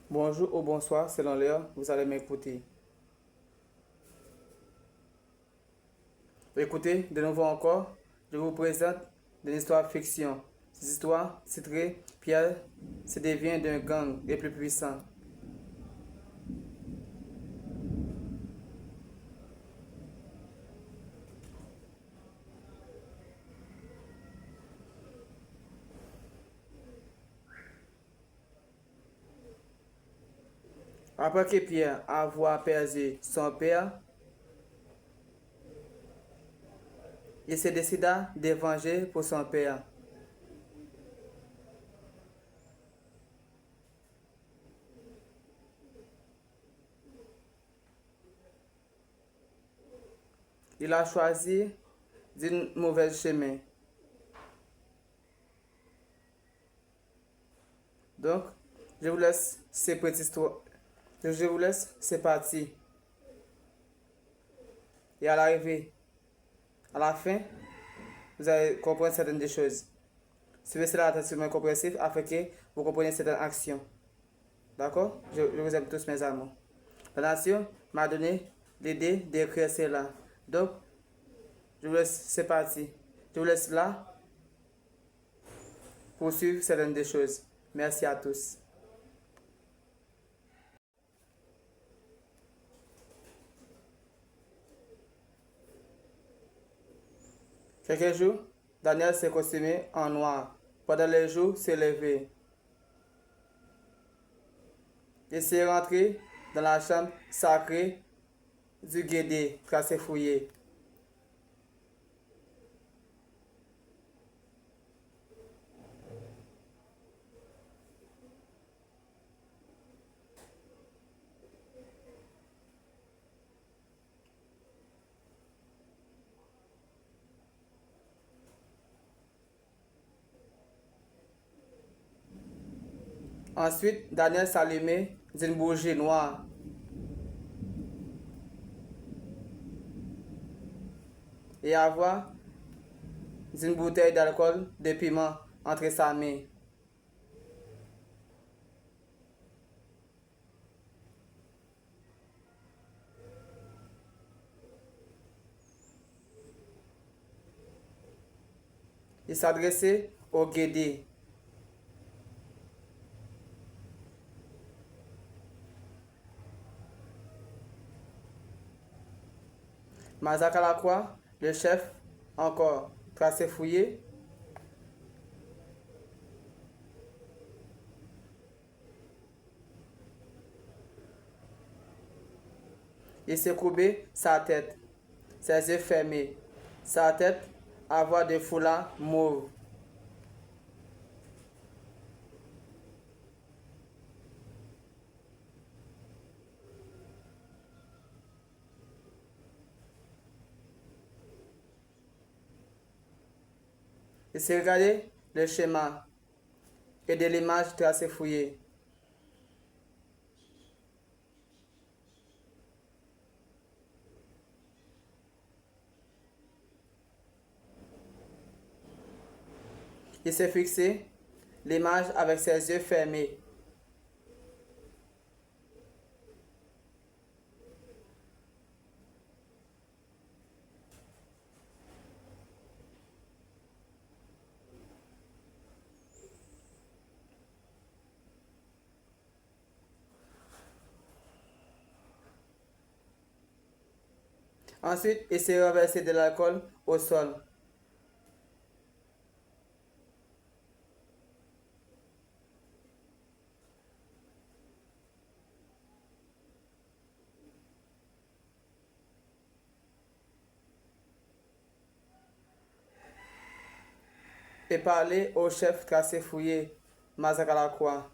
Bonjour ou bonsoir selon l'heure, vous allez m'écouter. Écoutez, de nouveau encore, je vous présente une histoire fiction. Cette histoire titrée Pierre se devient d'un gang les plus puissants. Après que Pierre avoir perdu son père, il se décida de venger pour son père. Il a choisi d'une mauvaise chemin. Donc, je vous laisse ces petites histoires. Je vous laisse ces parties. Et à l'arrivée, à la fin, vous allez comprendre certaines des choses. Suivez cela attentivement compréhensif afin que vous compreniez certaines actions. D'accord? Je vous aime tous mes amours. La nation m'a donné l'idée d'écrire cela. Donc, je vous laisse, c'est parti. Je vous laisse là pour suivre certaines des choses. Merci à tous. Quelques jours, Daniel s'est costumé en noir. Pendant les jours s'est levé. Il s'est rentré dans la chambre sacrée du guédé, tracé fouillé. Ensuite, Daniel s'allumait d'une bougie noire et avoir une bouteille d'alcool de piment entre sa main. Il s'adressait au guédé. Mazak à la croix, le chef, encore tracé fouillé. Il s'est courbé sa tête, ses yeux fermés. Sa tête avoir des foulards mauves. Il s'est regardé le schéma et de l'image tracée fouillée. Il s'est fixé l'image avec ses yeux fermés. Ensuite, il s'est renversé de l'alcool au sol. Et parlé au chef tracé fouillé, Mazak à la croix.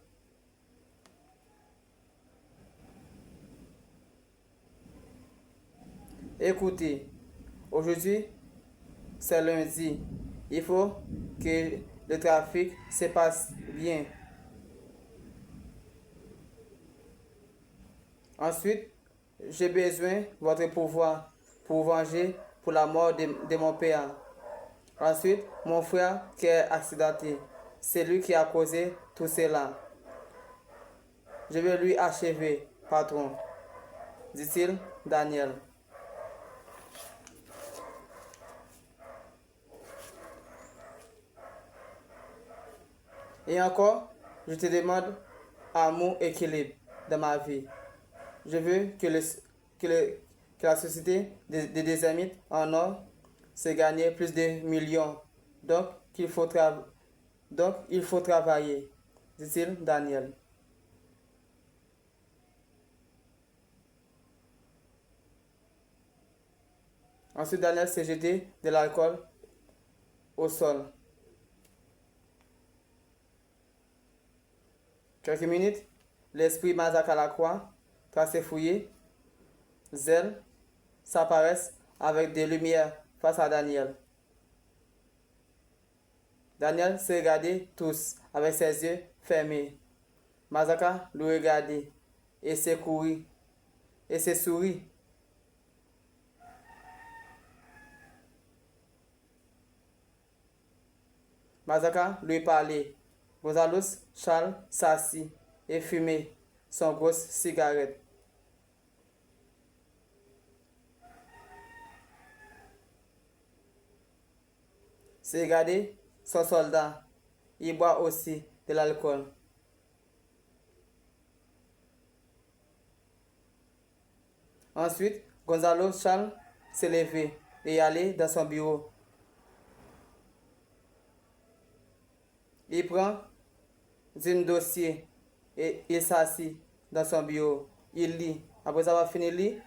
Écoutez, aujourd'hui, c'est lundi. Il faut que le trafic se passe bien. Ensuite, j'ai besoin de votre pouvoir pour venger pour la mort de mon père. Ensuite, mon frère qui est accidenté. C'est lui qui a causé tout cela. Je vais lui achever, patron, dit-il Daniel. Et encore, je te demande amour et équilibre dans ma vie. Je veux que la société des amis en or se gagne plus de millions. Donc, il faut travailler, dit-il Daniel. Ensuite, Daniel s'est jeté de l'alcool au sol. Quelques minutes, l'esprit Mazak à la croix, tracé fouillé, zèle, s'apparaissent avec des lumières face à Daniel. Daniel se regardait tous avec ses yeux fermés. Mazaka le regardait et se sourit. Mazaka lui parlait. Gonzalo Charles s'assit et fumait son grosse cigarette. Se regardait son soldat. Il boit aussi de l'alcool. Ensuite, Gonzalo Charles s'est levé et allait dans son bureau. Il prend un dossier et il s'assit dans son bureau. Il lit. Après avoir fini de lire,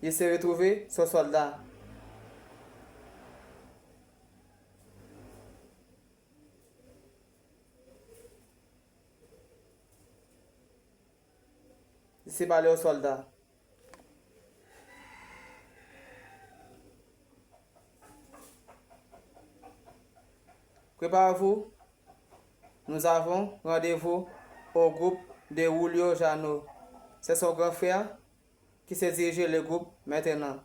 il s'est retrouvé son soldat. Il s'est parlé au soldat. Préparez-vous. Nous avons rendez-vous au groupe de Julio Jano. C'est son grand frère qui s'est dirigé le groupe maintenant,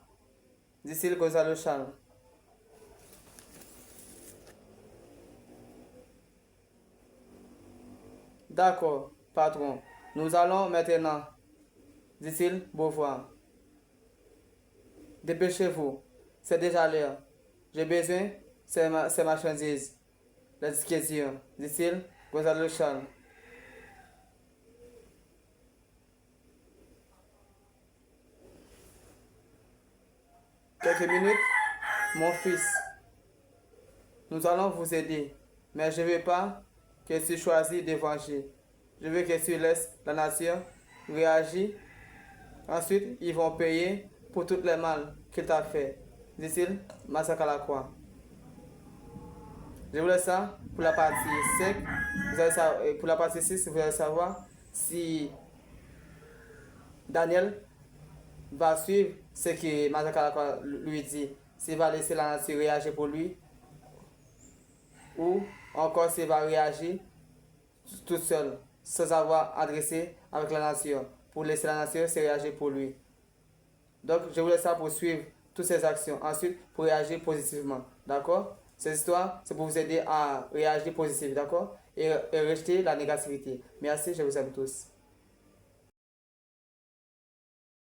dit-il Gonzalo Charles. D'accord, patron. Nous allons maintenant, dit-il Beauvoir. Dépêchez-vous, c'est déjà l'heure. J'ai besoin de ces marchandises. La discrétion, dit-il Gonzalo Charles. Quelques minutes, mon fils. Nous allons vous aider, mais je ne veux pas que tu choisisses de venger. Je veux que tu laisses la nation réagir. Ensuite, ils vont payer pour tout le mal qu'il t'a fait, dit-il Massacre à la croix. Je vous laisse ça pour la partie 5. Pour la partie 6, vous allez savoir si Daniel va suivre ce que Massacre à la croix lui dit. S'il va laisser la nature réagir pour lui ou encore s'il va réagir tout seul sans avoir adressé avec la nation pour laisser la nation se réagir pour lui. Donc, je vous laisse ça pour suivre toutes ces actions. Ensuite, pour réagir positivement. D'accord? Cette histoire, c'est pour vous aider à réagir positivement. D'accord? Et rejeter la négativité. Merci, je vous aime tous.